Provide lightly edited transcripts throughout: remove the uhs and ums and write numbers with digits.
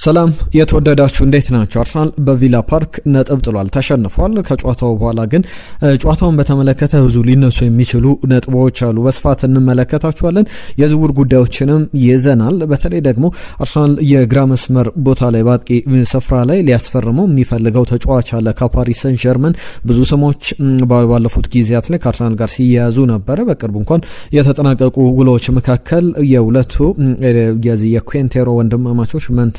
ሰላም የተወደዳችሁ እንዴት ናችሁ? አርሰናል በቪላ ፓርክ ነጥብ ጥሏል፣ ተሸንፏል። ከጨዋታው በኋላ ግን ጨዋታውን በተመለከተ ብዙ ሊነሱ የሚችሉ ነጥቦች አሉ፣ በስፋት እንመለከታቸዋለን። የዝውውር ጉዳዮችንም ይዘናል። በተለይ ደግሞ አርሰናል የግራ መስመር ቦታ ላይ በአጥቂ ስፍራ ላይ ሊያስፈርመው የሚፈልገው ተጫዋች አለ ከፓሪስ ሰን ዠርመን። ብዙ ስሞች ባለፉት ጊዜያት ላይ ከአርሰናል ጋር ሲያያዙ ነበረ። በቅርቡ እንኳን የተጠናቀቁ ውሎች መካከል የሁለቱ የኩዌንቴሮ ወንድማማቾች መንታ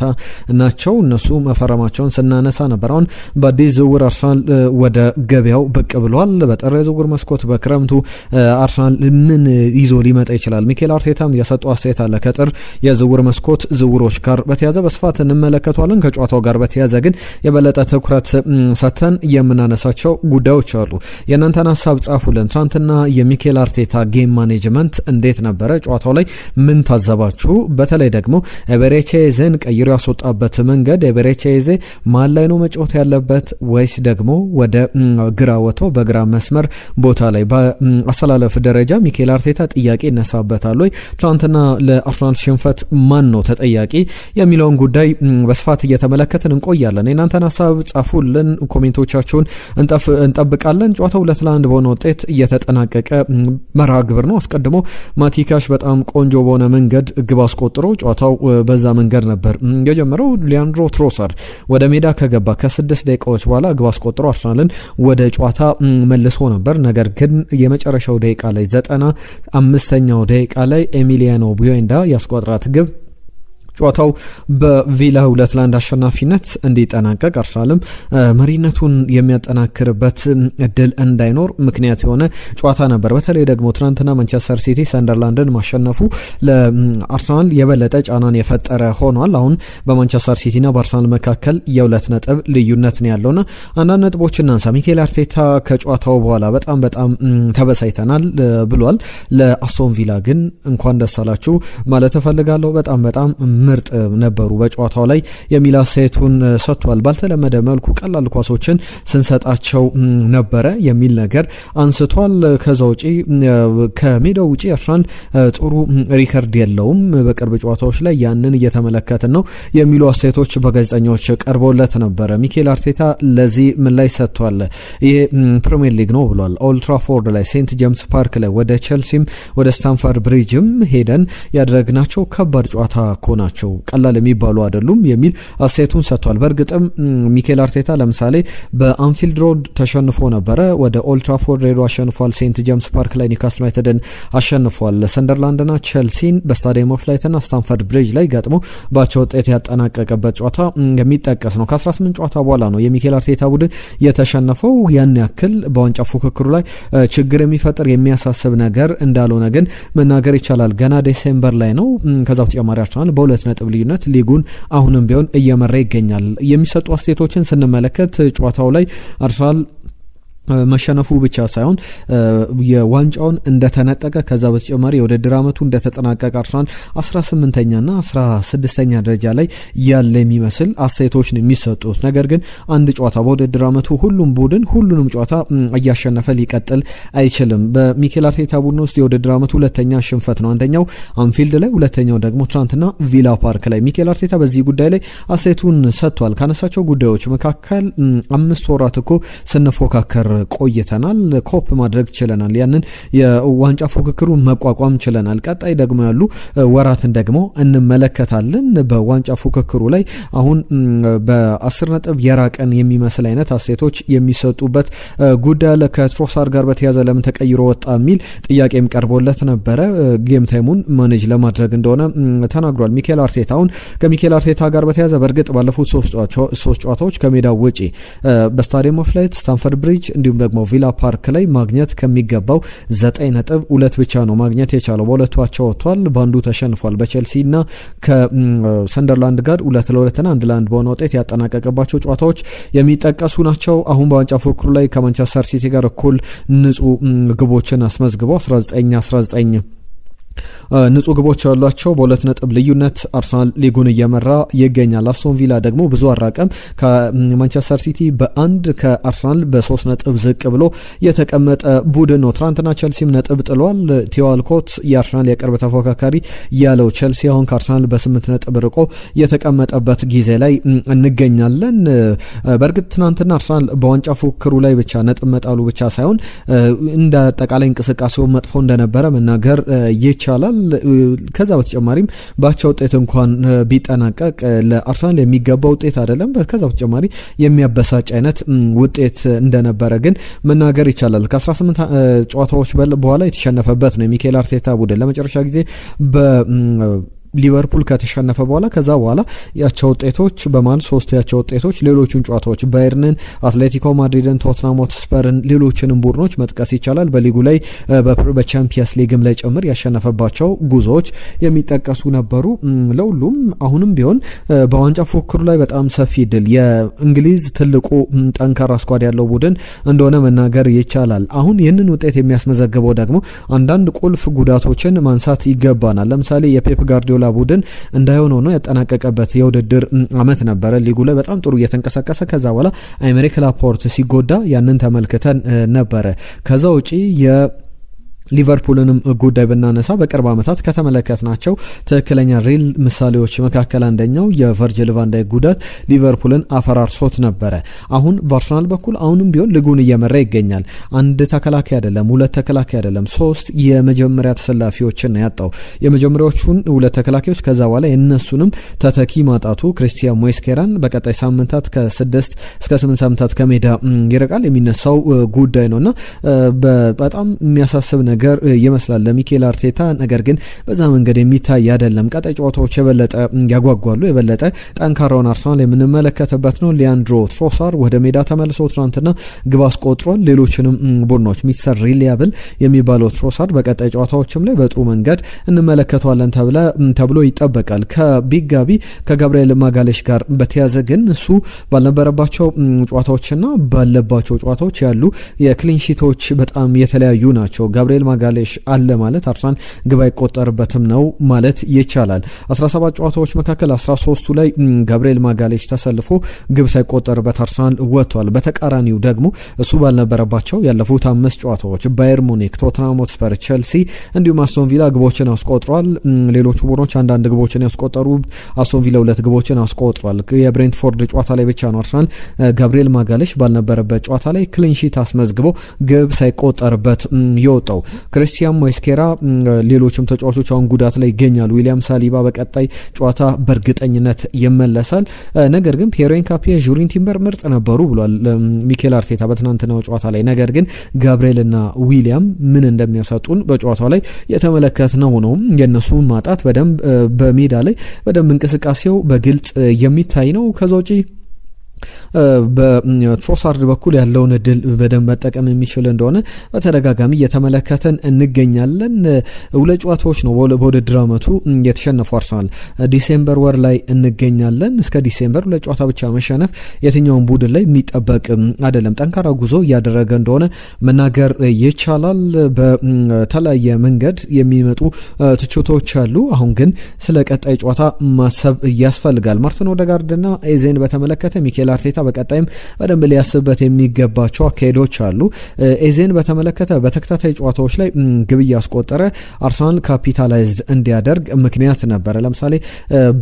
ናቸው። እነሱ መፈረማቸውን ስናነሳ ነበር። አሁን በአዲስ ዝውውር አርሰናል ወደ ገበያው ብቅ ብሏል። በጥር የዝውውር መስኮት በክረምቱ አርሰናል ምን ይዞ ሊመጣ ይችላል? ሚኬል አርቴታም የሰጠው አስተያየት አለ። ከጥር የዝውውር መስኮት ዝውውሮች ጋር በተያዘ በስፋት እንመለከቷለን። ከጨዋታው ጋር በተያዘ ግን የበለጠ ትኩረት ሰጥተን የምናነሳቸው ጉዳዮች አሉ። የእናንተን ሀሳብ ጻፉልን። ትናንትና የሚኬል አርቴታ ጌም ማኔጅመንት እንዴት ነበረ? ጨዋታው ላይ ምን ታዘባችሁ? በተለይ ደግሞ ኤቤሬቺዜን ቀይሮ ያስወጣበት መንገድ ኤቤሬቺዜ ማን ላይ ነው መጫወት ያለበት ወይስ ደግሞ ወደ ግራ ወጥቶ በግራ መስመር ቦታ ላይ በአሰላለፍ ደረጃ ሚኬል አርቴታ ጥያቄ ይነሳበታል ወይ? ትናንትና ለአርሰናል ሽንፈት ማን ነው ተጠያቂ የሚለውን ጉዳይ በስፋት እየተመለከትን እንቆያለን። የእናንተን ሀሳብ ጻፉልን፣ ኮሜንቶቻችሁን እንጠብቃለን። ጨዋታው 2-1 በሆነ ውጤት እየተጠናቀቀ መርሃ ግብር ነው። አስቀድሞ ማቲካሽ በጣም ቆንጆ በሆነ መንገድ ግብ አስቆጥሮ ጨዋታው በዛ መንገድ ነበር የጀመረው። ሊያንድሮ ትሮሳርድ ወደ ሜዳ ከገባ ከ6 ደቂቃዎች በኋላ ግብ አስቆጥሮ አርሰናልን ወደ ጨዋታ መልሶ ነበር። ነገር ግን የመጨረሻው ደቂቃ ላይ 95ኛው ደቂቃ ላይ ኤሚሊያኖ ቡዌንዳ ያስቆጥራት ግብ ጨዋታው በቪላ 2-1 አሸናፊነት እንዲጠናቀቅ አርሰናልም መሪነቱን የሚያጠናክርበት እድል እንዳይኖር ምክንያት የሆነ ጨዋታ ነበር። በተለይ ደግሞ ትናንትና ማንቸስተር ሲቲ ሰንደርላንድን ማሸነፉ ለአርሰናል የበለጠ ጫናን የፈጠረ ሆኗል። አሁን በማንቸስተር ሲቲና በአርሰናል መካከል የ2 ነጥብ ልዩነት ነው ያለውና አንዳንድ ነጥቦች እናንሳ። ሚኬል አርቴታ ከጨዋታው በኋላ በጣም ተበሳይተናል ብሏል። ለአስቶን ቪላ ግን እንኳን ደስ አላችሁ ማለት እፈልጋለሁ። በጣም ምርጥ ነበሩ በጨዋታው ላይ የሚል አስተያየቱን ሰጥቷል። ባልተለመደ መልኩ ቀላል ኳሶችን ስንሰጣቸው ነበረ የሚል ነገር አንስቷል። ከዛ ውጪ ከሜዳው ውጪ አርሰናል ጥሩ ሪከርድ የለውም በቅርብ ጨዋታዎች ላይ፣ ያንን እየተመለከትን ነው የሚሉ አስተያየቶች በጋዜጠኞች ቀርበውለት ነበረ። ሚኬል አርቴታ ለዚህ ምን ላይ ሰጥቷል? ይሄ ፕሪሚየር ሊግ ነው ብሏል። ኦልድ ትራፎርድ ላይ፣ ሴንት ጄምስ ፓርክ ላይ፣ ወደ ቼልሲም ወደ ስታንፈርድ ብሪጅም ሄደን ያደረግናቸው ከባድ ጨዋታ ናቸው፣ ቀላል የሚባሉ አይደሉም የሚል አስተያየቱን ሰጥቷል። በእርግጥም ሚኬል አርቴታ ለምሳሌ በአንፊልድ ሮድ ተሸንፎ ነበረ፣ ወደ ኦልድ ትራፎርድ ሄዶ አሸንፏል። ሴንት ጄምስ ፓርክ ላይ ኒውካስል ዩናይትድን አሸንፏል። ሰንደርላንድና ቼልሲን በስታዲየም ኦፍ ላይትና ስታንፈርድ ብሪጅ ላይ ገጥሞ ባቻ ውጤት ያጠናቀቀበት ጨዋታ የሚጠቀስ ነው። ከ18 ጨዋታ በኋላ ነው የሚኬል አርቴታ ቡድን የተሸነፈው። ያን ያክል በዋንጫ ፉክክሩ ላይ ችግር የሚፈጥር የሚያሳስብ ነገር እንዳልሆነ ግን መናገር ይቻላል። ገና ዲሴምበር ላይ ነው። ከዛ በተጨማሪ አርሰናል በ2 ነጥብ ልዩነት ሊጉን አሁንም ቢሆን እየመራ ይገኛል። የሚሰጡ አስተያየቶችን ስንመለከት ጨዋታው ላይ አርሰናል መሸነፉ ብቻ ሳይሆን የዋንጫውን እንደተነጠቀ ከዛ በተጨማሪ የውድድር ዓመቱ እንደተጠናቀቀ አርሰናል 18ኛና 16ኛ ደረጃ ላይ ያለ የሚመስል አስተያየቶች ነው የሚሰጡት። ነገር ግን አንድ ጨዋታ በውድድር ዓመቱ ሁሉም ቡድን ሁሉንም ጨዋታ እያሸነፈ ሊቀጥል አይችልም። በሚኬል አርቴታ ቡድን ውስጥ የውድድር ዓመቱ ሁለተኛ ሽንፈት ነው። አንደኛው አንፊልድ ላይ፣ ሁለተኛው ደግሞ ትናንትና ቪላ ፓርክ ላይ። ሚኬል አርቴታ በዚህ ጉዳይ ላይ አስተያየቱን ሰጥቷል። ካነሳቸው ጉዳዮች መካከል 5 ወራት እኮ ስንፎካከር ቆይተናል፣ ኮፕ ማድረግ ችለናል፣ ያንን የዋንጫ ፉክክሩን መቋቋም ችለናል። ቀጣይ ደግሞ ያሉ ወራትን ደግሞ እንመለከታለን። በዋንጫ ፉክክሩ ላይ አሁን በ10 ነጥብ የራቀን የሚመስል አይነት አስተያየቶች የሚሰጡበት ጉዳይ አለ። ከትሮሳር ጋር በተያዘ ለምን ተቀይሮ ወጣ የሚል ጥያቄም ቀርቦለት ነበረ። ጌም ታይሙን ማኔጅ ለማድረግ እንደሆነ ተናግሯል ሚኬል አርቴታ። አሁን ከሚኬል አርቴታ ጋር በተያዘ በእርግጥ ባለፉት 3 ጨዋታዎች ከሜዳው ውጪ በስታዲየም ኦፍ ላይት፣ ስታንፈርድ ብሪጅ እንዲሁም ደግሞ ቪላ ፓርክ ላይ ማግኘት ከሚገባው 9.2 ብቻ ነው ማግኘት የቻለው። በሁለቱ አቻ ወጥቷል፣ በአንዱ ተሸንፏል። በቼልሲና ከሰንደርላንድ ጋር 2-2ና 1-1 በሆነ ውጤት ያጠናቀቀባቸው ጨዋታዎች የሚጠቀሱ ናቸው። አሁን በዋንጫ ፉክክሩ ላይ ከማንቸስተር ሲቲ ጋር እኩል ንጹህ ግቦችን አስመዝግበው 19-19 ንጹህ ግቦች ያሏቸው በሁለት ነጥብ ልዩነት አርሰናል ሊጉን እየመራ ይገኛል። አስቶን ቪላ ደግሞ ብዙ አራቀም ከማንቸስተር ሲቲ በአንድ ከአርሰናል በ3 ነጥብ ዝቅ ብሎ የተቀመጠ ቡድን ነው። ትናንትና ቸልሲም ነጥብ ጥሏል። ቲዮ ዋልኮት የአርሰናል የቅርብ ተፎካካሪ ያለው ቸልሲ አሁን ከአርሰናል በ8 ነጥብ ርቆ የተቀመጠበት ጊዜ ላይ እንገኛለን። በእርግጥ ትናንትና አርሰናል በዋንጫ ፉክክሩ ላይ ብቻ ነጥብ መጣሉ ብቻ ሳይሆን እንደ አጠቃላይ እንቅስቃሴው መጥፎ እንደነበረ መናገር ይቻላል። ከዛ በተጨማሪም ባቻ ውጤት እንኳን ቢጠናቀቅ ለአርሰናል የሚገባ ውጤት አይደለም። ከዛ በተጨማሪ የሚያበሳጭ አይነት ውጤት እንደነበረ ግን መናገር ይቻላል። ከ18 ጨዋታዎች በኋላ የተሸነፈበት ነው የሚኬል አርቴታ ቡድን ለመጨረሻ ጊዜ ሊቨርፑል ከተሸነፈ በኋላ ከዛ በኋላ ያቸው ውጤቶች በማል 3 ያቸው ውጤቶች ሌሎቹን ጨዋታዎች ባየርንን፣ አትሌቲኮ ማድሪድን፣ ቶትናም ሆትስፐርን ሌሎችንም ቡድኖች መጥቀስ ይቻላል። በሊጉ ላይ በቻምፒየንስ ሊግም ላይ ጭምር ያሸነፈባቸው ጉዞዎች የሚጠቀሱ ነበሩ ለሁሉም። አሁንም ቢሆን በዋንጫ ፉክክሩ ላይ በጣም ሰፊ ድል የእንግሊዝ ትልቁ ጠንካራ ስኳድ ያለው ቡድን እንደሆነ መናገር ይቻላል። አሁን ይህንን ውጤት የሚያስመዘግበው ደግሞ አንዳንድ ቁልፍ ጉዳቶችን ማንሳት ይገባናል። ለምሳሌ የፔፕ ጋርዲዮላ ቡድን እንዳይሆን ሆኖ ያጠናቀቀበት የውድድር አመት ነበረ። ሊጉ ላይ በጣም ጥሩ እየተንቀሳቀሰ ከዛ በኋላ አሜሪክ ላፖርት ሲጎዳ ያንን ተመልክተን ነበረ። ከዛ ውጪ ሊቨርፑልንም ጉዳይ ብናነሳ በቅርብ ዓመታት ከተመለከትናቸው ትክክለኛ ሪል ምሳሌዎች መካከል አንደኛው የቨርጅል ቫን ዳይክ ጉዳት ሊቨርፑልን አፈራርሶት ነበረ። አሁን በአርሰናል በኩል አሁንም ቢሆን ሊጉን እየመራ ይገኛል። አንድ ተከላካይ አይደለም፣ ሁለት ተከላካይ አይደለም፣ 3 የመጀመሪያ ተሰላፊዎችን ነው ያጣው። የመጀመሪያዎቹን 2 ተከላካዮች ከዛ በኋላ የነሱንም ተተኪ ማጣቱ ክሪስቲያን ሞይስኬራን በቀጣይ ሳምንታት ከ6 እስከ 8 ሳምንታት ከሜዳ ይርቃል የሚነሳው ጉዳይ ነውና በጣም የሚያሳስብ ነገር ይመስላል ለሚኬል አርቴታ። ነገር ግን በዛ መንገድ የሚታይ አይደለም። ቀጣይ ጨዋታዎች የበለጠ ያጓጓሉ። የበለጠ ጠንካራውን አርሰናል የምንመለከትበት ነው። ሊያንድሮ ትሮሳር ወደ ሜዳ ተመልሶ ትናንትና ግብ አስቆጥሯል። ሌሎችንም ቡድኖች ሚስተር ሪሊያብል የሚባለው ትሮሳር በቀጣይ ጨዋታዎችም ላይ በጥሩ መንገድ እንመለከተዋለን ተብሎ ይጠበቃል። ከቢግ ጋቢ ከጋብርኤል ማጋሌሽ ጋር በተያዘ ግን እሱ ባልነበረባቸው ጨዋታዎችና ባለባቸው ጨዋታዎች ያሉ የክሊንሺቶች በጣም የተለያዩ ናቸው። ጋብርኤል ማጋሌሽ አለ ማለት አርሰናል ግብ አይቆጠርበትም ነው ማለት ይቻላል። 17 ጨዋታዎች መካከል 13ቱ ላይ ጋብርኤል ማጋሌሽ ተሰልፎ ግብ ሳይቆጠርበት አርሰናል ወጥቷል። በተቃራኒው ደግሞ እሱ ባልነበረባቸው ያለፉት 5 ጨዋታዎች ባየር ሙኒክ፣ ቶትናም ሆትስፐር፣ ቸልሲ እንዲሁም አስቶን ቪላ ግቦችን አስቆጥሯል። ሌሎቹ ቡድኖች አንዳንድ ግቦችን ያስቆጠሩ፣ አስቶን ቪላ 2 ግቦችን አስቆጥሯል። የብሬንትፎርድ ጨዋታ ላይ ብቻ ነው አርሰናል ጋብርኤል ማጋሌሽ ባልነበረበት ጨዋታ ላይ ክሊንሺት አስመዝግቦ ግብ ሳይቆጠርበት የወጣው። ክሪስቲያን ሞይስኬራ ሌሎችም ተጫዋቾች አሁን ጉዳት ላይ ይገኛሉ። ዊሊያም ሳሊባ በቀጣይ ጨዋታ በእርግጠኝነት ይመለሳል። ነገር ግን ፒየሮ ኤንካፒ፣ ጁሪን ቲምበር ምርጥ ነበሩ ብሏል ሚኬል አርቴታ በትናንትናው ጨዋታ ላይ። ነገር ግን ጋብርኤልና ዊሊያም ምን እንደሚያሰጡን በጨዋታው ላይ የተመለከትነው ነው። የነሱ ማጣት በደንብ በሜዳ ላይ በደንብ እንቅስቃሴው በግልጽ የሚታይ ነው። ከዛ ውጪ በትሮሳርድ በኩል ያለውን እድል በደንብ መጠቀም የሚችል እንደሆነ በተደጋጋሚ እየተመለከተን እንገኛለን። 2 ጨዋታዎች ነው በውድድር አመቱ የተሸነፈው አርሰናል። ዲሴምበር ወር ላይ እንገኛለን። እስከ ዲሴምበር 2 ጨዋታ ብቻ መሸነፍ የትኛውን ቡድን ላይ የሚጠበቅ አይደለም። ጠንካራ ጉዞ እያደረገ እንደሆነ መናገር ይቻላል። በተለያየ መንገድ የሚመጡ ትችቶች አሉ። አሁን ግን ስለ ቀጣይ ጨዋታ ማሰብ ያስፈልጋል። ማርቲን ኦዴጋርድና ኤዜን በተመለከተ ሚኬል አርቴታ በቀጣይም በደንብ ሊያስብበት የሚገባቸው አካሄዶች አሉ። ኤዜን በተመለከተ በተከታታይ ጨዋታዎች ላይ ግብ እያስቆጠረ አርሰናል ካፒታላይዝድ እንዲያደርግ ምክንያት ነበረ። ለምሳሌ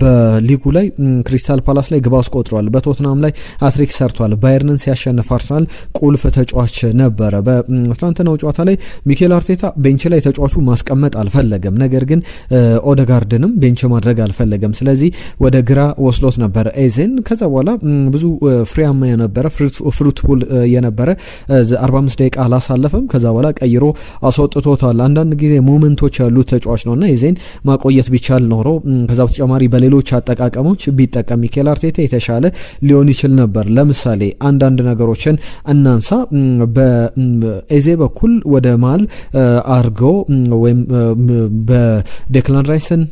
በሊጉ ላይ ክሪስታል ፓላስ ላይ ግብ አስቆጥሯል። በቶትናም ላይ አትሪክ ሰርቷል። ባየርንን ሲያሸንፍ አርሰናል ቁልፍ ተጫዋች ነበረ። በትናንትናው ጨዋታ ላይ ሚኬል አርቴታ ቤንች ላይ ተጫዋቹ ማስቀመጥ አልፈለገም። ነገር ግን ኦዴጋርድንም ቤንች ማድረግ አልፈለገም። ስለዚህ ወደ ግራ ወስዶት ነበረ ኤዜን። ከዛ በኋላ ብዙ ፍሬያማ የነበረ ፍሩትፉል የነበረ 45 ደቂቃ አላሳለፈም። ከዛ በኋላ ቀይሮ አስወጥቶታል። አንዳንድ ጊዜ ሞመንቶች ያሉት ተጫዋች ነውና ኤዜን ማቆየት ቢቻል ኖሮ ከዛ በተጨማሪ በሌሎች አጠቃቀሞች ቢጠቀም ሚኬል አርቴታ የተሻለ ሊሆን ይችል ነበር። ለምሳሌ አንዳንድ ነገሮችን እናንሳ። በኤዜ በኩል ወደ መሃል አርጎ ወይም በዴክላን ራይስን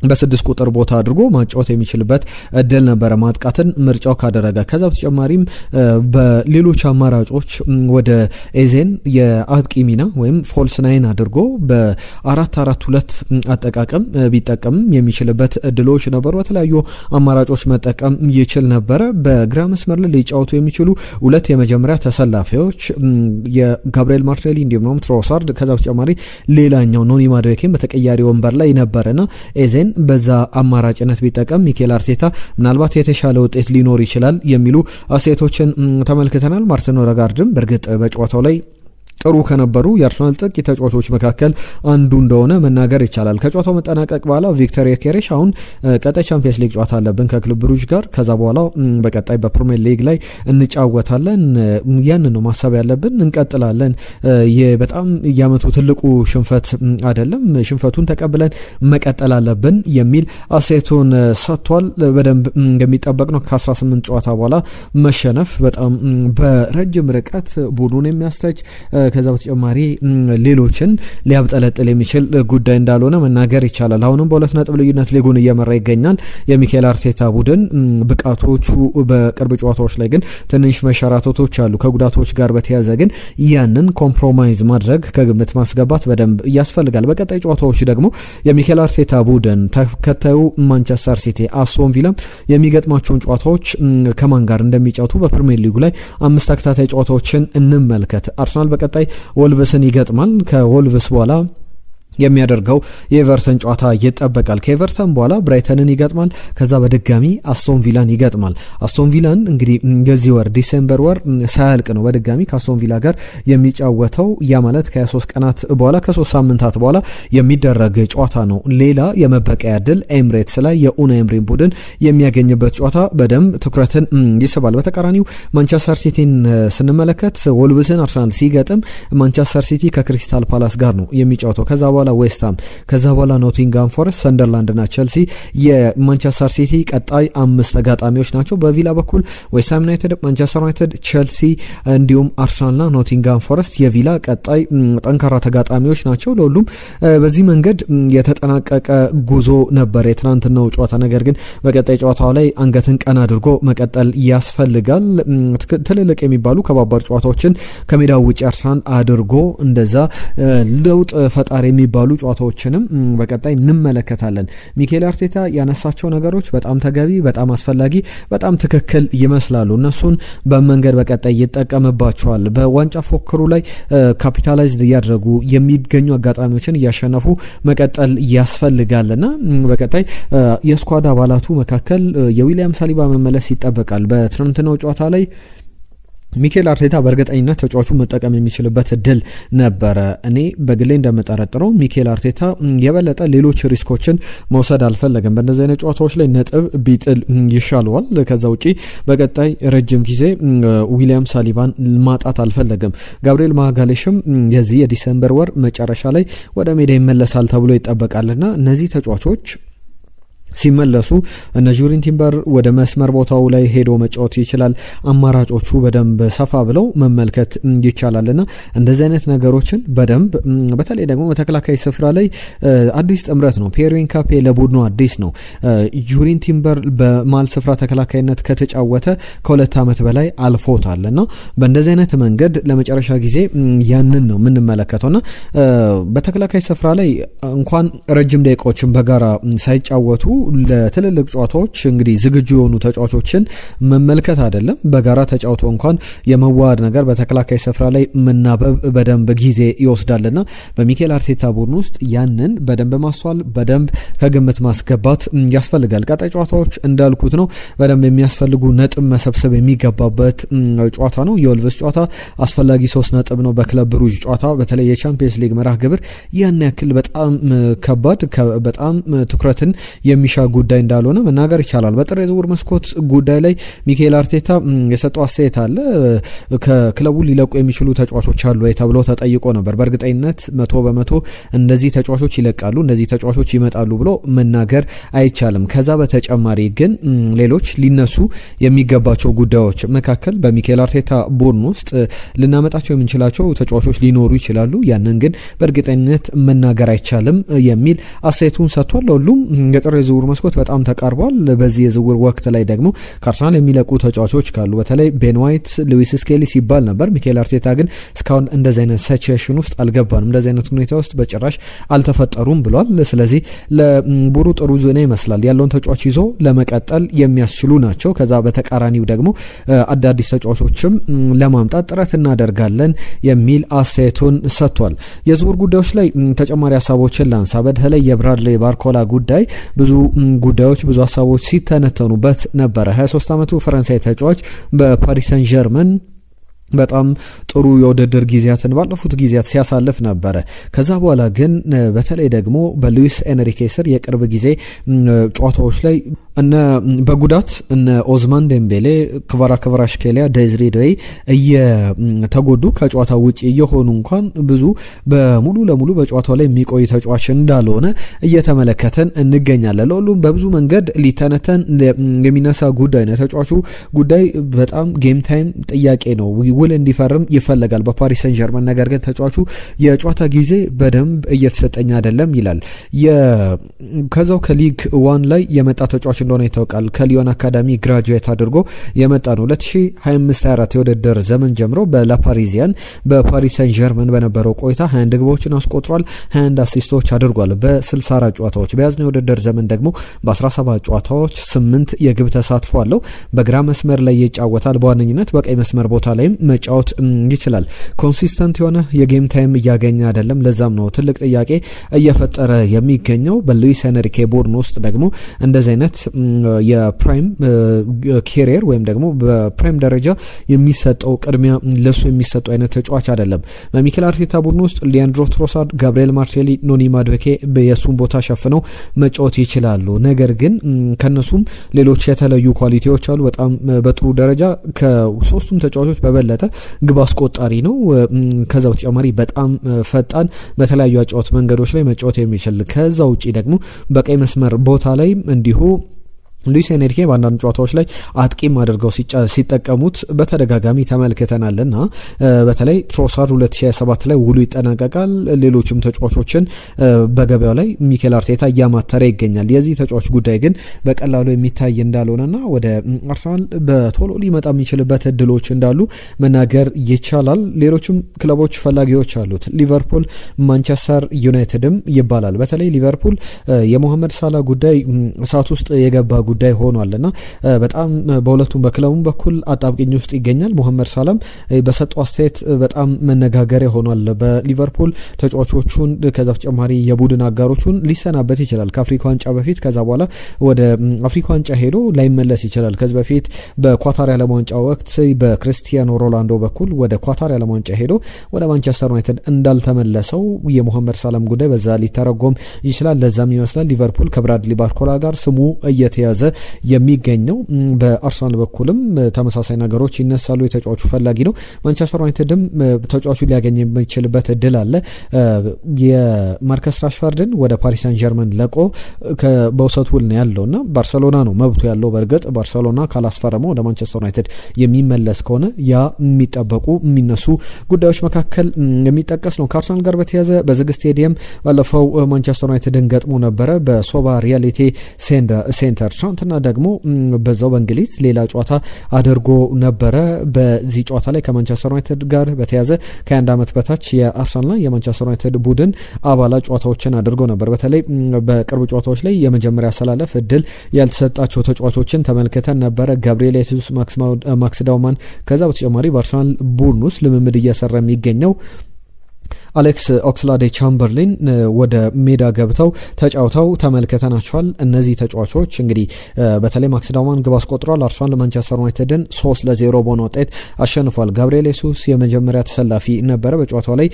በ6 ቁጥር ቦታ አድርጎ ማጫወት የሚችልበት እድል ነበረ ማጥቃትን ምርጫው ካደረገ። ከዛ በተጨማሪም በሌሎች አማራጮች ወደ ኤዜን የአጥቂ ሚና ወይም ፎልስ ናይን አድርጎ በ4-4-2 አጠቃቀም ቢጠቀምም የሚችልበት እድሎች ነበሩ። በተለያዩ አማራጮች መጠቀም ይችል ነበረ። በግራ መስመር ላይ ሊጫወቱ የሚችሉ ሁለት የመጀመሪያ ተሰላፊዎች የጋብሪኤል ማርቲኔሊ እንዲሁም ትሮሳርድ፣ ከዛ በተጨማሪ ሌላኛው ኖኒ ማዱዌኬም በተቀያሪ ወንበር ላይ ነበርና ኤዜን በዛ አማራጭነት ቢጠቀም ሚኬል አርቴታ ምናልባት የተሻለ ውጤት ሊኖር ይችላል የሚሉ አስተያየቶችን ተመልክተናል። ማርቲን ኦዴጋርድም በእርግጥ በጨዋታው ላይ ጥሩ ከነበሩ የአርሰናል ጥቂት ተጫዋቾች መካከል አንዱ እንደሆነ መናገር ይቻላል። ከጨዋታው መጠናቀቅ በኋላ ቪክተር ዮኬሬሽ አሁን ቀጣይ ቻምፒየንስ ሊግ ጨዋታ አለብን ከክለብ ብሩጅ ጋር፣ ከዛ በኋላ በቀጣይ በፕሪሚየር ሊግ ላይ እንጫወታለን፣ ያንን ነው ማሰብ ያለብን፣ እንቀጥላለን፣ በጣም ያመቱ ትልቁ ሽንፈት አይደለም፣ ሽንፈቱን ተቀብለን መቀጠል አለብን የሚል አስተያየቱን ሰጥቷል። በደንብ እንደሚጠበቅ ነው ከ18 ጨዋታ በኋላ መሸነፍ በጣም በረጅም ርቀት ቡድኑን የሚያስተች ከዛ በተጨማሪ ሌሎችን ሊያብጠለጥል የሚችል ጉዳይ እንዳልሆነ መናገር ይቻላል። አሁንም በሁለት ነጥብ ልዩነት ሊጉን እየመራ ይገኛል የሚኬል አርቴታ ቡድን። ብቃቶቹ በቅርብ ጨዋታዎች ላይ ግን ትንሽ መሸራተቶች አሉ። ከጉዳቶች ጋር በተያያዘ ግን ያንን ኮምፕሮማይዝ ማድረግ ከግምት ማስገባት በደንብ ያስፈልጋል። በቀጣይ ጨዋታዎች ደግሞ የሚኬል አርቴታ ቡድን ተከታዩ ማንቸስተር ሲቲ፣ አስቶን ቪላ የሚገጥማቸውን ጨዋታዎች ከማን ጋር እንደሚጫወቱ በፕሪሚየር ሊጉ ላይ 5 ተከታታይ ጨዋታዎችን እንመልከት። አርሰናል በቀጣይ ወልቭስን ይገጥማል። ከወልቭስ በኋላ የሚያደርገው የኤቨርተን ጨዋታ ይጠበቃል። ከኤቨርተን በኋላ ብራይተንን ይገጥማል። ከዛ በድጋሚ አስቶን ቪላን ይገጥማል። አስቶን ቪላን እንግዲህ የዚህ ወር ዲሴምበር ወር ሳያልቅ ነው በድጋሚ ከአስቶን ቪላ ጋር የሚጫወተው። ያ ማለት ከ23 ቀናት በኋላ ከ3 ሳምንታት በኋላ የሚደረግ ጨዋታ ነው። ሌላ የመበቀያ ድል ኤምሬትስ ላይ የኡናይ ኤምሪን ቡድን የሚያገኝበት ጨዋታ በደንብ ትኩረትን ይስባል። በተቃራኒው ማንቸስተር ሲቲን ስንመለከት ወልቭስን አርሰናል ሲገጥም ማንቸስተር ሲቲ ከክሪስታል ፓላስ ጋር ነው የሚጫወተው። ከዛ በኋላ ዌስትሃም፣ ከዛ በኋላ ኖቲንጋም ፎረስት፣ ሰንደርላንድ ና ቸልሲ የማንቸስተር ሲቲ ቀጣይ 5 ተጋጣሚዎች ናቸው። በቪላ በኩል ዌስትሃም ዩናይትድ፣ ማንቸስተር ዩናይትድ፣ ቸልሲ እንዲሁም አርሰናል ና ኖቲንጋም ፎረስት የቪላ ቀጣይ ጠንካራ ተጋጣሚዎች ናቸው። ለሁሉም በዚህ መንገድ የተጠናቀቀ ጉዞ ነበር የትናንትናው ጨዋታ። ነገር ግን በቀጣይ ጨዋታው ላይ አንገትን ቀና አድርጎ መቀጠል ያስፈልጋል። ትልልቅ የሚባሉ ከባባር ጨዋታዎችን ከሜዳው ውጭ አርሰናል አድርጎ እንደዛ ለውጥ ፈጣሪ የሚባሉ ጨዋታዎችንም በቀጣይ እንመለከታለን። ሚኬል አርቴታ ያነሳቸው ነገሮች በጣም ተገቢ፣ በጣም አስፈላጊ፣ በጣም ትክክል ይመስላሉ። እነሱን በመንገድ በቀጣይ ይጠቀምባቸዋል። በዋንጫ ፎክሩ ላይ ካፒታላይዝድ እያደረጉ የሚገኙ አጋጣሚዎችን እያሸነፉ መቀጠል ያስፈልጋልና በቀጣይ የስኳድ አባላቱ መካከል የዊሊያም ሳሊባ መመለስ ይጠበቃል። በትናንትናው ጨዋታ ላይ ሚኬል አርቴታ በእርግጠኝነት ተጫዋቹን መጠቀም የሚችልበት እድል ነበረ። እኔ በግሌ እንደምጠረጥረው ሚኬል አርቴታ የበለጠ ሌሎች ሪስኮችን መውሰድ አልፈለገም። በእነዚህ አይነት ጨዋታዎች ላይ ነጥብ ቢጥል ይሻለዋል። ከዛ ውጪ በቀጣይ ረጅም ጊዜ ዊሊያም ሳሊባን ማጣት አልፈለገም። ጋብሪኤል ማጋሌሽም የዚህ የዲሴምበር ወር መጨረሻ ላይ ወደ ሜዳ ይመለሳል ተብሎ ይጠበቃልና እነዚህ ተጫዋቾች ሲመለሱ እነ ጁሪን ቲምበር ወደ መስመር ቦታው ላይ ሄዶ መጫወት ይችላል። አማራጮቹ በደንብ ሰፋ ብለው መመልከት ይቻላልና እንደዚህ አይነት ነገሮችን በደንብ በተለይ ደግሞ በተከላካይ ስፍራ ላይ አዲስ ጥምረት ነው። ፒየር ካፔ ለቡድኑ አዲስ ነው። ጁሪን ቲምበር በማል ስፍራ ተከላካይነት ከተጫወተ ከ2 ዓመት በላይ አልፎታልና በእንደዚህ አይነት መንገድ ለመጨረሻ ጊዜ ያንን ነው የምንመለከተውና በተከላካይ ስፍራ ላይ እንኳን ረጅም ደቂቃዎችን በጋራ ሳይጫወቱ ለትልልቅ ጨዋታዎች እንግዲህ ዝግጁ የሆኑ ተጫዋቾችን መመልከት አይደለም በጋራ ተጫውቶ እንኳን የመዋሃድ ነገር በተከላካይ ስፍራ ላይ መናበብ በደንብ ጊዜ ይወስዳልና በሚኬል አርቴታ ቡድን ውስጥ ያንን በደንብ ማስተዋል በደንብ ከግምት ማስገባት ያስፈልጋል። ቀጣይ ጨዋታዎች እንዳልኩት ነው በደንብ የሚያስፈልጉ ነጥብ መሰብሰብ የሚገባበት ጨዋታ ነው። የወልቭስ ጨዋታ አስፈላጊ 3 ነጥብ ነው። በክለብ ብሩጅ ጨዋታ በተለይ የቻምፒየንስ ሊግ መርሃ ግብር ያን ያክል በጣም ከባድ በጣም ትኩረትን የሚሻ ጉዳይ እንዳልሆነ መናገር ይቻላል። በጥር የዝውውር መስኮት ጉዳይ ላይ ሚኬል አርቴታ የሰጠው አስተያየት አለ። ከክለቡ ሊለቁ የሚችሉ ተጫዋቾች አሉ ወይ ተብሎ ተጠይቆ ነበር። በእርግጠኝነት 100% እነዚህ ተጫዋቾች ይለቃሉ፣ እነዚህ ተጫዋቾች ይመጣሉ ብሎ መናገር አይቻልም። ከዛ በተጨማሪ ግን ሌሎች ሊነሱ የሚገባቸው ጉዳዮች መካከል በሚኬል አርቴታ ቡድን ውስጥ ልናመጣቸው የምንችላቸው ተጫዋቾች ሊኖሩ ይችላሉ። ያንን ግን በእርግጠኝነት መናገር አይቻልም የሚል አስተያየቱን ሰጥቷል። ሁሉም የጥር የዝውውር መስኮት በጣም ተቃርቧል። በዚህ የዝውውር ወቅት ላይ ደግሞ ከአርሰናል የሚለቁ ተጫዋቾች ካሉ በተለይ ቤን ዋይት፣ ሉዊስ ስኬሊ ሲባል ነበር። ሚኬል አርቴታ ግን እስካሁን እንደዚህ አይነት ሲቹዌሽን ውስጥ አልገባንም፣ እንደዚህ አይነት ሁኔታ ውስጥ በጭራሽ አልተፈጠሩም ብሏል። ስለዚህ ለቡሩ ጥሩ ዜና ይመስላል። ያለውን ተጫዋች ይዞ ለመቀጠል የሚያስችሉ ናቸው። ከዛ በተቃራኒው ደግሞ አዳዲስ ተጫዋቾችም ለማምጣት ጥረት እናደርጋለን የሚል አስተያየቱን ሰጥቷል። የዝውውር ጉዳዮች ላይ ተጨማሪ ሀሳቦችን ላንሳ። በተለይ የብራድሊ ባርኮላ ጉዳይ ብዙ ጉዳዮች ብዙ ሀሳቦች ሲተነተኑበት ነበረ። 23 ዓመቱ ፈረንሳይ ተጫዋች በፓሪስ ሰን ዠርመን በጣም ጥሩ የውድድር ጊዜያትን ባለፉት ጊዜያት ሲያሳልፍ ነበረ። ከዛ በኋላ ግን በተለይ ደግሞ በሉዊስ ኤንሪኬ ስር የቅርብ ጊዜ ጨዋታዎች ላይ በጉዳት እነ ኦዝማን ዴምቤሌ፣ ክቫራትስኬሊያ፣ ዴዝሪ ዶይ እየተጎዱ ከጨዋታ ውጪ እየሆኑ እንኳን ብዙ በሙሉ ለሙሉ በጨዋታው ላይ የሚቆይ ተጫዋች እንዳልሆነ እየተመለከተን እንገኛለን። ለሁሉም በብዙ መንገድ ሊተነተን የሚነሳ ጉዳይ ነው። ተጫዋቹ ጉዳይ በጣም ጌም ታይም ጥያቄ ነው። ውል እንዲፈርም ይፈለጋል በፓሪስ ሰን ዠርመን። ነገር ግን ተጫዋቹ የጨዋታ ጊዜ በደንብ እየተሰጠኝ አይደለም ይላል። ከዛው ከሊግ 1 ላይ የመጣ ተጫዋች እንደሆነ ይታወቃል። ከሊዮን አካዳሚ ግራጁዌት አድርጎ የመጣ ነው። 2025-24 የውድድር ዘመን ጀምሮ በላፓሪዚያን በፓሪስ ሰን ዠርመን በነበረው ቆይታ 21 ግቦችን አስቆጥሯል፣ 21 አሲስቶች አድርጓል በ64 ጨዋታዎች። በያዝነው የውድድር ዘመን ደግሞ በ17 ጨዋታዎች 8 የግብ ተሳትፎ አለው። በግራ መስመር ላይ ይጫወታል። በዋነኝነት በቀይ መስመር ቦታ ላይም መጫወት ይችላል። ኮንሲስተንት የሆነ የጌም ታይም እያገኘ አይደለም። ለዛም ነው ትልቅ ጥያቄ እየፈጠረ የሚገኘው። በሉዊስ ኤንሪኬ ቡድን ውስጥ ደግሞ እንደዚህ አይነት የፕራይም ኬሪየር ወይም ደግሞ በፕራይም ደረጃ የሚሰጠው ቅድሚያ ለሱ የሚሰጠው አይነት ተጫዋች አይደለም። በሚኬል አርቴታ ቡድን ውስጥ ሊያንድሮ ትሮሳርድ፣ ጋብሪኤል ማርቴሊ፣ ኖኒ ማድዌኬ የሱን ቦታ ሸፍነው መጫወት ይችላሉ። ነገር ግን ከነሱም ሌሎች የተለዩ ኳሊቲዎች አሉ። በጣም በጥሩ ደረጃ ከሶስቱም ተጫዋቾች በበለጠ ግብ አስቆጣሪ ነው። ከዛ በተጨማሪ በጣም ፈጣን፣ በተለያዩ አጫወት መንገዶች ላይ መጫወት የሚችል ከዛ ውጪ ደግሞ በቀይ መስመር ቦታ ላይ እንዲሁ ሉዊስ ኤንሪኬ በአንዳንድ ጨዋታዎች ላይ አጥቂም አድርገው ሲጠቀሙት በተደጋጋሚ ተመልክተናልና በተለይ ትሮሳርድ 2027 ላይ ውሉ ይጠናቀቃል። ሌሎችም ተጫዋቾችን በገበያው ላይ ሚኬል አርቴታ እያማተረ ይገኛል። የዚህ ተጫዋች ጉዳይ ግን በቀላሉ የሚታይ እንዳልሆነና ወደ አርሰናል በቶሎ ሊመጣ የሚችልበት እድሎች እንዳሉ መናገር ይቻላል። ሌሎችም ክለቦች ፈላጊዎች አሉት። ሊቨርፑል፣ ማንቸስተር ዩናይትድም ይባላል። በተለይ ሊቨርፑል የሞሐመድ ሳላ ጉዳይ እሳት ውስጥ የገባ ጉዳይ ሆኗልና በጣም በሁለቱም በክለቡም በኩል አጣብቂኝ ውስጥ ይገኛል። ሞሐመድ ሳላም በሰጠው አስተያየት በጣም መነጋገሪያ ሆኗል። በሊቨርፑል ተጫዋቾቹን ከዛ በተጨማሪ የቡድን አጋሮቹን ሊሰናበት ይችላል ከአፍሪካ ዋንጫ በፊት። ከዛ በኋላ ወደ አፍሪካ ዋንጫ ሄዶ ላይመለስ ይችላል። ከዚህ በፊት በኳታር የዓለም ዋንጫ ወቅት በክሪስቲያኖ ሮናልዶ በኩል ወደ ኳታር የዓለም ዋንጫ ሄዶ ወደ ማንቸስተር ዩናይትድ እንዳልተመለሰው የሞሐመድ ሳላም ጉዳይ በዛ ሊተረጎም ይችላል። ለዛም ይመስላል ሊቨርፑል ከብራድሊ ባርኮላ ጋር ስሙ እየተያዘ የሚገኘው። በአርሰናል በኩልም ተመሳሳይ ነገሮች ይነሳሉ። የተጫዋቹ ፈላጊ ነው። ማንቸስተር ዩናይትድም ተጫዋቹ ሊያገኝ የሚችልበት እድል አለ። የማርከስ ራሽፎርድን ወደ ፓሪስ ሳን ዠርመን ለቆ በውሰት ውል ነው ያለውና ባርሰሎና ነው መብቱ ያለው። በእርግጥ ባርሰሎና ካላስፈረመው ወደ ማንቸስተር ዩናይትድ የሚመለስ ከሆነ ያ የሚጠበቁ የሚነሱ ጉዳዮች መካከል የሚጠቀስ ነው። ከአርሰናል ጋር በተያያዘ በዝግ ስቴዲየም ባለፈው ማንቸስተር ዩናይትድን ገጥሞ ነበረ በሶባ ሪያሊቲ ሴንተር። ትናንትና ደግሞ በዛው በእንግሊዝ ሌላ ጨዋታ አድርጎ ነበረ። በዚህ ጨዋታ ላይ ከማንቸስተር ዩናይትድ ጋር በተያያዘ ከ21 ዓመት በታች የአርሰናልና የማንቸስተር ዩናይትድ ቡድን አባላት ጨዋታዎችን አድርጎ ነበር። በተለይ በቅርብ ጨዋታዎች ላይ የመጀመሪያ አሰላለፍ እድል ያልተሰጣቸው ተጫዋቾችን ተመልክተን ነበረ። ጋብሪኤል ሱስ፣ ማክስ ዳውማን ከዛ በተጨማሪ በአርሰናል ቡድን ውስጥ ልምምድ እየሰራ የሚገኘው አሌክስ ኦክስላዴ ቻምበርሊን ወደ ሜዳ ገብተው ተጫውተው ተመልክተናቸዋል። እነዚህ ተጫዋቾች እንግዲህ በተለይ ማክስ ዳውማን ግብ አስቆጥሯል። አርሰናል ማንቸስተር ዩናይትድን 3-0 በሆነ ውጤት አሸንፏል። ጋብሪኤል ሱስ የመጀመሪያ ተሰላፊ ነበረ። በጨዋታው ላይ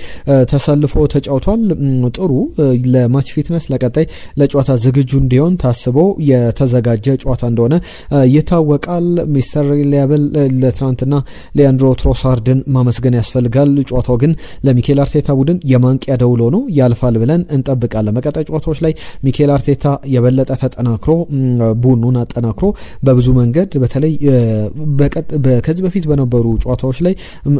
ተሰልፎ ተጫውቷል። ጥሩ ለማች ፊትነስ ለቀጣይ ለጨዋታ ዝግጁ እንዲሆን ታስቦ የተዘጋጀ ጨዋታ እንደሆነ ይታወቃል። ሚስተር ሪሊያብል ለትናንትና ሊያንድሮ ትሮሳርድን ማመስገን ያስፈልጋል። ጨዋታው ግን ለሚኬል አርቴታ ቡድን የማንቂያ ደውሎ ነው፣ ያልፋል ብለን እንጠብቃለን። በቀጣይ ጨዋታዎች ላይ ሚኬል አርቴታ የበለጠ ተጠናክሮ ቡድኑን አጠናክሮ በብዙ መንገድ በተለይ ከዚህ በፊት በነበሩ ጨዋታዎች ላይ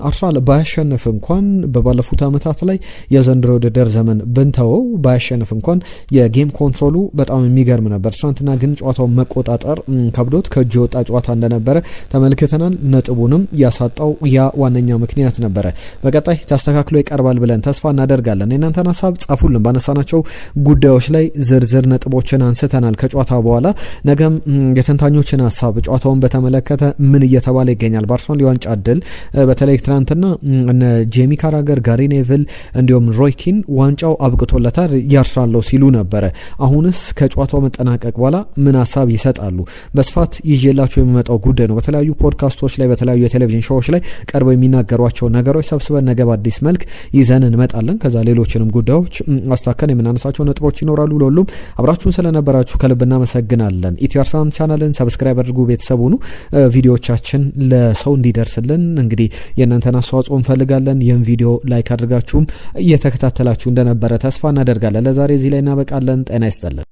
አርሰናል ባያሸንፍ እንኳን በባለፉት ዓመታት ላይ የዘንድሮ ውድድር ዘመን ብንተወው ባያሸንፍ እንኳን የጌም ኮንትሮሉ በጣም የሚገርም ነበር። ትናንትና ግን ጨዋታውን መቆጣጠር ከብዶት ከእጅ የወጣ ጨዋታ እንደነበረ ተመልክተናል። ነጥቡንም ያሳጣው ያ ዋነኛ ምክንያት ነበረ። በቀጣይ ተስተካክሎ ይቀርባል ብለን ተስፋ እናደርጋለን። የእናንተን ሀሳብ ጻፉልን። ባነሳናቸው ጉዳዮች ላይ ዝርዝር ነጥቦችን አንስተናል ከጨዋታ በኋላ። ነገም የተንታኞችን ሀሳብ ጨዋታውን በተመለከተ ምን እየተባለ ይገኛል። በአርሰናል የዋንጫ ድል በተለይ ትናንትና እነ ጄሚ ካራገር፣ ጋሪ ኔቭል እንዲሁም ሮይ ኪን ዋንጫው አብቅቶለታል ያርሰናል ሲሉ ነበረ። አሁንስ ከጨዋታው መጠናቀቅ በኋላ ምን ሀሳብ ይሰጣሉ? በስፋት ይዤላችሁ የሚመጣው ጉዳይ ነው። በተለያዩ ፖድካስቶች ላይ በተለያዩ የቴሌቪዥን ሾዎች ላይ ቀርበው የሚናገሯቸው ነገሮች ሰብስበን ነገ በአዲስ መልክ ይዘን እንመጣለን። ከዛ ሌሎችንም ጉዳዮች አስታከን የምናነሳቸው ነጥቦች ይኖራሉ። ለሁሉም አብራችሁን ስለነበራችሁ ከልብ እናመሰግናለን። ኢትዮ አርሰናል ቻናልን ሰብስክራይብ አድርጉ፣ ቤተሰቡ ሁኑ። ቪዲዮዎቻችን ለሰው እንዲደርስልን እንግዲህ የእናንተን አስተዋጽኦ እንፈልጋለን። ይህን ቪዲዮ ላይክ አድርጋችሁም እየተከታተላችሁ እንደነበረ ተስፋ እናደርጋለን። ለዛሬ እዚህ ላይ እናበቃለን። ጤና ይስጥልን።